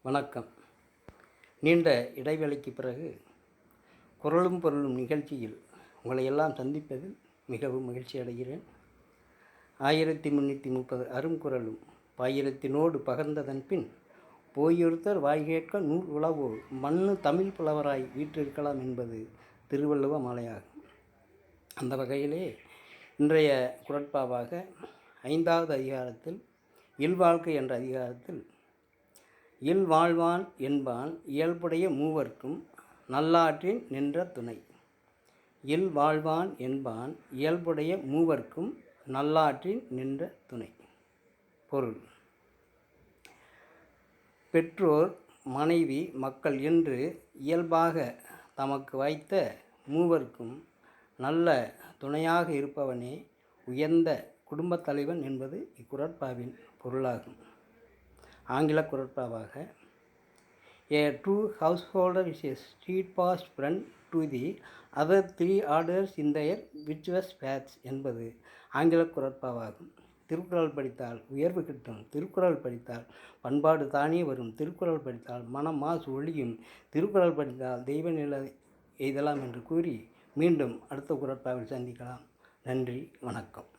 வணக்கம். நீண்ட இடைவேளைக்கு பிறகு குரலும் பொருளும் நிகழ்ச்சியில் உங்களை எல்லாம் சந்திப்பதில் மிகவும் மகிழ்ச்சி அடைகிறேன். 1330 அருங்குறளும் பாயிரத்தினோடு பகர்ந்ததன் பின் போயொருத்தர் வாய்கேட்க நூல் உளவோர் மண்ணு தமிழ் புலவராய் வீற்றிருக்கலாம் என்பது திருவள்ளுவ மாலையாகும். அந்த வகையிலே இன்றைய குறட்பாவாக 5வது அதிகாரத்தில் இல்வாழ்க்கை என்ற அதிகாரத்தில் இல்வாழ்வான் என்பான் இயல்புடைய மூவர்க்கும் நல்லாற்றின் நின்ற துணை. இல்வாழ்வான் என்பான் இயல்புடைய மூவர்க்கும் நல்லாற்றின் நின்ற துணை. பொருள்: பெற்றோர், மனைவி, மக்கள் என்று இயல்பாக தமக்கு வாய்த்த மூவர்க்கும் நல்ல துணையாக இருப்பவனே உயர்ந்த குடும்பத் தலைவன் என்பது இக்குறட்பாவின் பொருளாகும். ஆங்கில குறட்பாவாக A true householder is a steadfast friend to the other three orders in their virtuous paths என்பது ஆங்கில குறட்பாவாகும். திருக்குறள் படித்தால் உயர்வு கிட்டும், திருக்குறள் படித்தால் பண்பாடு தானே வரும், திருக்குறள் படித்தால் மனம் மாசு ஒழியும், திருக்குறள் படித்தால் தெய்வ நிலை எய்தலாம் என்று கூறி மீண்டும் அடுத்த குறட்பாவில் சந்திக்கலாம். நன்றி, வணக்கம்.